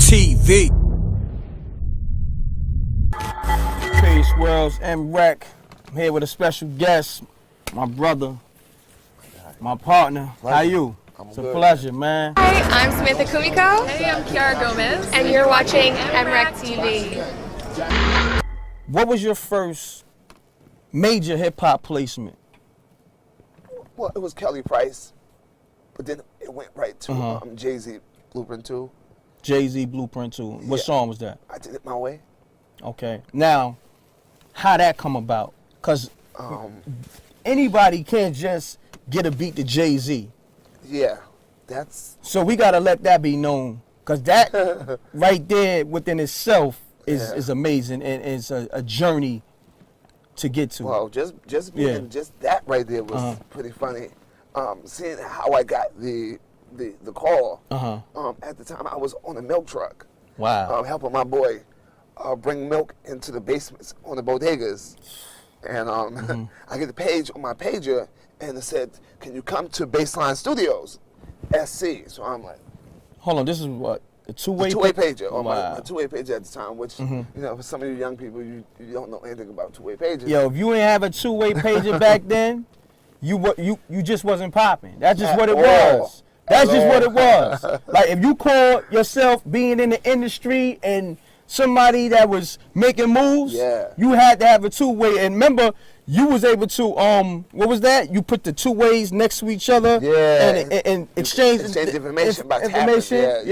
TV. Peace, Worlds, M-Rec. I'm here with a special guest, my brother, my partner. Pleasure. How you? It's a pleasure, man. Hi, I'm Samantha Kumiko. Hey, I'm Kiara Gomez. And you're watching M-Rec TV. What was your first major hip-hop placement? Well, it was Kelly Price, but then it went right to JayZ Blueprint 2. JayZ Blueprint 2. What song was that? I Did It My Way. Okay. Now, how that come about? Because anybody can't just get a beat to JayZ. Yeah, that's... So we got to let that be known. Because that right there within itself is amazing and it's a journey to get to. Well, just that right there was pretty funny. Seeing how I got the call. At the time, I was on a milk truck. Wow. Helping my boy bring milk into the basements on the bodegas. And I get a page on my pager, and it said, "Can you come to Baseline Studios, SC?" So I'm like, hold on, this is what? A two-way pager on my two-way pager at the time, which, you know, for some of you young people, you don't know anything about two-way pages. Yo, if you ain't have a two-way pager back then, you just wasn't popping. That's just what it was. That's just what it was. Like, if you call yourself being in the industry and somebody that was making moves, you had to have a two-way. And remember, you was able to, what was that? You put the two ways next to each other and exchange information about information.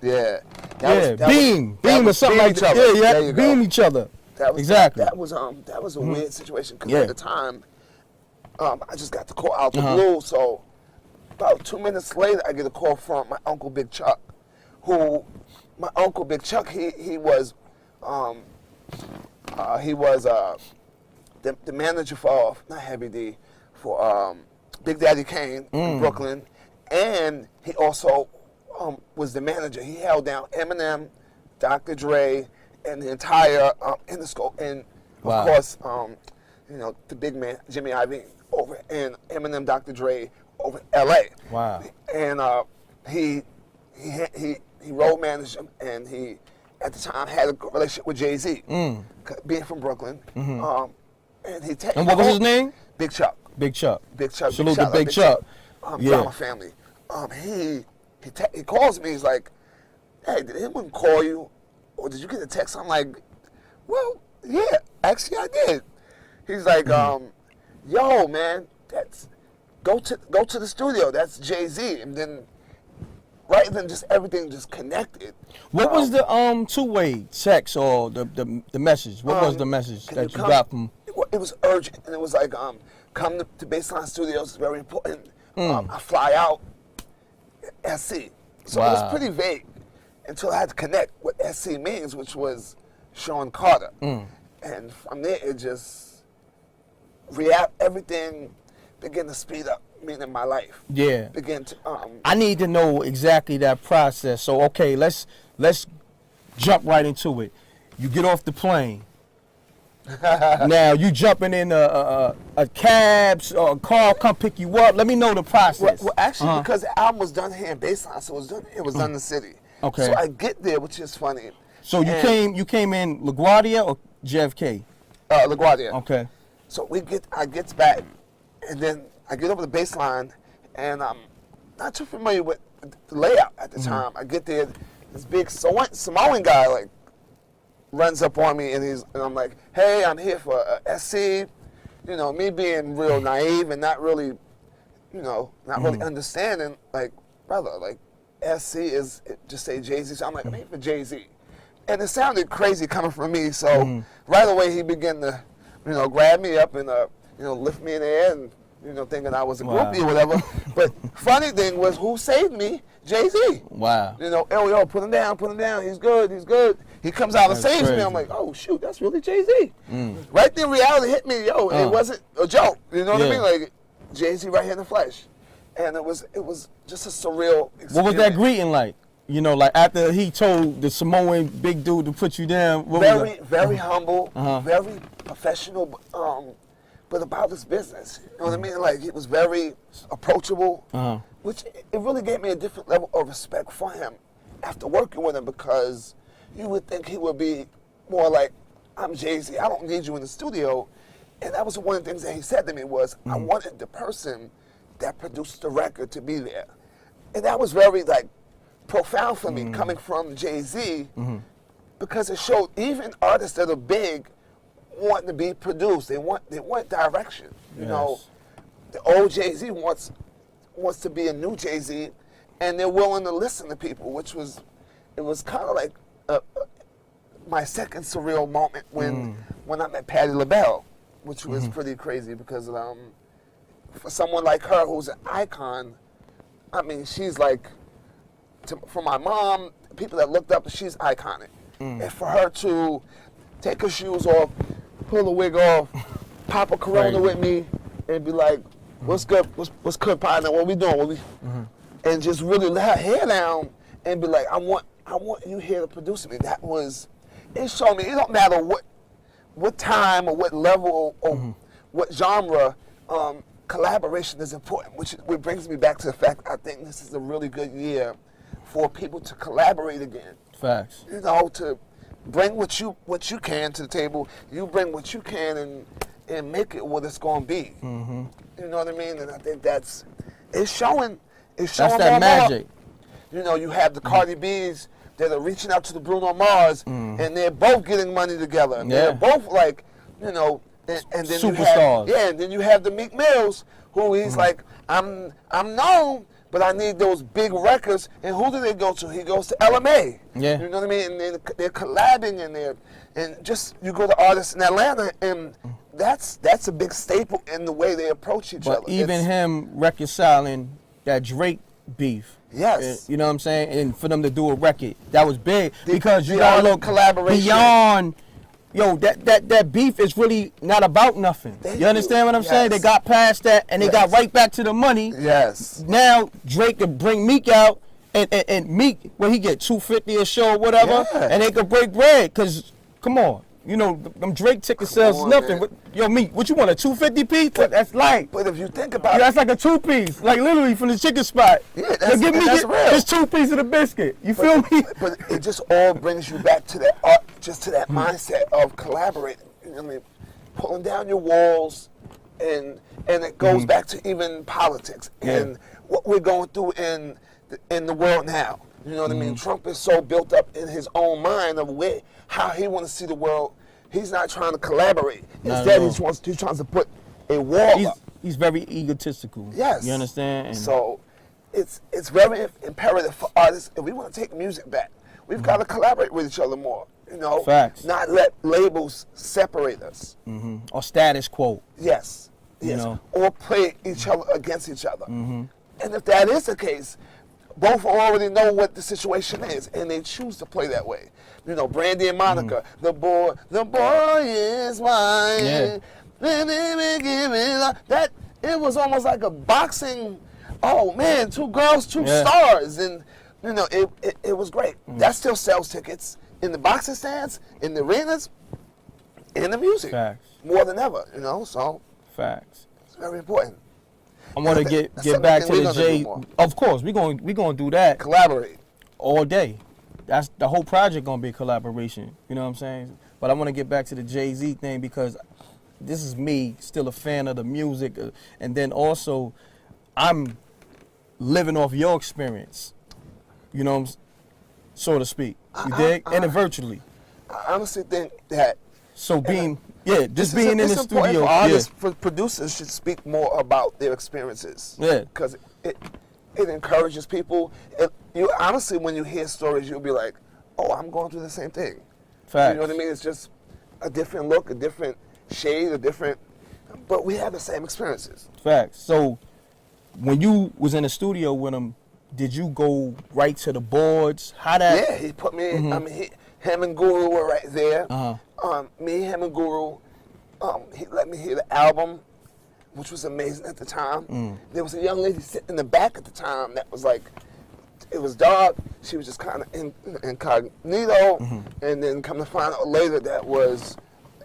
Beam or something like that. Beam each other. Exactly. That was a weird situation because at the time, I just got the call out the blue. So about 2 minutes later, I get a call from my uncle Big Chuck, who my uncle Big Chuck he was the manager for not Heavy D for Big Daddy Kane in Brooklyn, and he also was the manager. He held down Eminem, Dr. Dre, and the entire Interscope, and of course, you know, the big man Jimmy Iovine over in Eminem, Dr. Dre over L.A. Wow. And he road managed him, and he at the time had a relationship with JayZ, being from Brooklyn. And and what was his name? Big Chuck. Big Chuck. Big Chuck. Salute to Big Chuck. Drama family. He calls me. He's like, "Hey, did anyone call you, or did you get a text?" I'm like, "Well, yeah, actually I did." He's like, "Yo, man, that's go to the studio. That's JayZ." And then right then, just everything just connected. What was the two-way text or the message? What was the message that you got from? It was urgent, and it was like, come to Baseline Studios. It's very important. I fly out, SC. So it was pretty vague until I had to connect what SC means, which was Sean Carter. And from there, it just everything began to speed up. In my life, begin to. I need to know exactly that process. So okay, let's jump right into it. You get off the plane. Now you jumping in a cab or a car come pick you up. Let me know the process. Well actually, because the album was done here in Baseline, so it was done in the city. Okay. So I get there, which is funny. So you came in LaGuardia or JFK? LaGuardia. Okay. So I get back, and then I get over the Baseline, and I'm not too familiar with the layout at the time. I get there, this big Samoan guy like runs up on me, and I'm like, "Hey, I'm here for SC." You know, me being real naive and not really, you know, not really understanding. Like, brother, like SC is just say JayZ. So I'm like, "I'm here for JayZ," and it sounded crazy coming from me. So right away he began to, you know, grab me up and you know, lift me in the air and, you know, thinking I was a groupie or whatever. But funny thing was, who saved me? JayZ. Wow. You know, yo, put him down. He's good. He comes out and saves me. I'm like, oh, shoot, that's really JayZ. Right then, reality hit me. Yo, it wasn't a joke. You know what I mean? Like, JayZ right here in the flesh. And it was just a surreal experience. What was that greeting like? You know, like after he told the Samoan big dude to put you down? Very humble, very professional, but about his business. You know what I mean? Like, it was very approachable, which it really gave me a different level of respect for him. after working with him, because you would think he would be more like, I'm JayZ, I don't need you in the studio. And that was one of the things that he said to me was, I wanted the person that produced the record to be there. And that was very like profound for me coming from JayZ, because it showed even artists that are big want to be produced. They want direction. You know, the old JayZ wants to be a new JayZ, and they're willing to listen to people, which was, it was kind of like my second surreal moment when I met Patti LaBelle, which was pretty crazy because for someone like her who's an icon, I mean, she's like, for my mom, people that looked up, she's iconic. And for her to take her shoes off, pull the wig off, pop a Corona with me, and be like, what's good, what's good, partner, what we doing, and just really let her hair down and be like, I want you here to produce me. That was, it showed me, it don't matter what time or what level or what genre, collaboration is important, which brings me back to the fact I think this is a really good year for people to collaborate again. Facts. You know, to bring what you can to the table. You bring what you can and make it what it's going to be. You know what I mean? And I think it's showing. That's that magic. You know, you have the Cardi B's that are reaching out to the Bruno Mars, and they're both getting money together. And they're both like, you know, and then superstars. And then you have the Meek Mills, who he's like, I'm known, but I need those big records. And who do they go to? He goes to LMA. Yeah. You know what I mean? And they're collabing, and just you go to artists in Atlanta, and that's a big staple in the way they approach each other. But even him reconciling that Drake beef. Yes. You know what I'm saying? And for them to do a record, that was big, because you gotta look collaboration beyond. Yo, that beef is really not about nothing. You understand what I'm saying? They got past that, and they got right back to the money. Yes. Now Drake could bring Meek out, and Meek, well, he get $250 a show or whatever, and they could break bread. Cause come on, you know them Drake ticket sales is nothing. Man. Yo, Meek, what you want, a $250 piece? That's light. But if you think about it, that's like a 2-piece, like literally from the chicken spot. Yeah, that's real. Just 2 pieces of the biscuit. You feel me? But it just all brings you back to that art, just to that mindset of collaborating. You know what I mean? Pulling down your walls, and it goes back to even politics and what we're going through in the world now. You know what I mean? Trump is so built up in his own mind of how he wants to see the world. He's not trying to collaborate. Instead, he's trying to put a wall up. He's very egotistical. Yes. You understand? And so it's very imperative for artists, if we want to take music back, we've got to collaborate with each other more. You know, facts. Not let labels separate us. Or status quo. Yes. You know? Or play each other against each other. And if that is the case, both already know what the situation is, and they choose to play that way. You know, Brandy and Monica, the boy is mine. Yeah. That it was almost like a boxing. Oh man, 2 girls, 2 stars, and you know it was great. That still sells tickets in the boxing stands, in the arenas, in the music. Facts. More than ever, you know. So facts. It's very important. I want to get back to the J. Of course, we going to do that. Collaborate all day. That's the whole project gonna be a collaboration. You know what I'm saying? But I want to get back to the JayZ thing, because this is me still a fan of the music, and then also I'm living off your experience. You know, so to speak. You dig? And virtually. I honestly think that. So being being in the studio. For artists, for producers should speak more about their experiences. Yeah. Because it encourages people. You honestly, when you hear stories, you'll be like, "Oh, I'm going through the same thing." Facts. You know what I mean? It's just a different look, a different shade, but we have the same experiences. Facts. So when you was in the studio with him, did you go right to the boards? How that? Yeah, he put me. I mean, him and Guru were right there. Me, him, and Guru. He let me hear the album, which was amazing at the time. There was a young lady sitting in the back at the time that was like, it was dark. She was just kind of incognito, and then come to find out later that was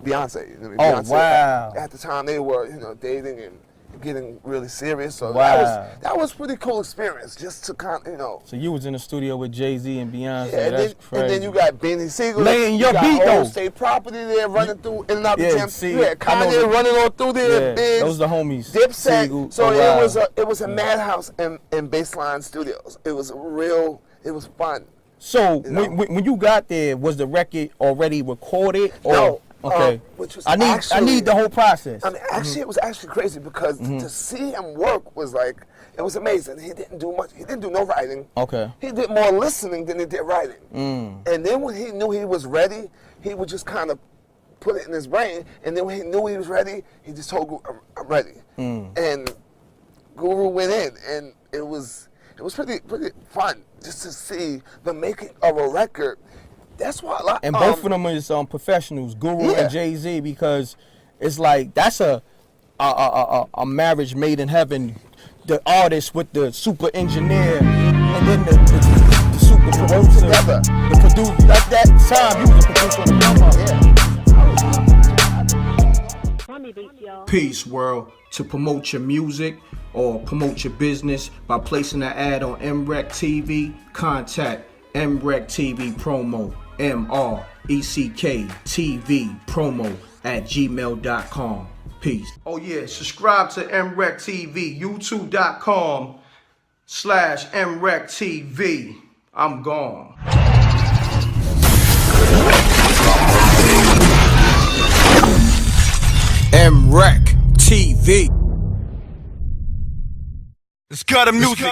Beyonce. You know, Beyonce. Wow! At the time they were, dating, getting really serious. So Wow. that was pretty cool experience, just to kind of, you know. So you was in the studio with JayZ and Beyonce. Yeah, and, That's crazy. and then you got Benny Siegel. Laying your you got beat, though. State Property there running through in and out the Yeah, gym. see, You had I know Kanye the- running on through there. Yeah, Biggs, those the homies. Dipset. Siegel. So Oh, wow. it was a madhouse in Baseline Studios. It was it was fun. So You know? when you got there, was the record already recorded? Or, No, okay. which was I actually, need the whole process. I mean, actually, it was actually crazy because to see him work was like, it was amazing. He didn't do much. He didn't do no writing. Okay. He did more listening than he did writing. And then when he knew he was ready, he would just kind of put it in his brain. And then when he knew he was ready, he just told Guru, I'm ready. And Guru went in, and it was pretty fun just to see the making of a record. That's why a lot. And both of them is professionals, Guru Yeah. and JayZ, because it's like that's a marriage made in heaven. The artist with the super engineer, and then the super producer, together. the producer. At that time, you was a producer on the drum. Peace, world. To promote your music or promote your business by placing an ad on MREC TV, contact MREC TV Promo, MRECK TV Promo at gmail.com. Peace. Oh yeah, subscribe to MREC TV, youtube.com/MREC TV. I'm gone. MREC TV. It's got a music.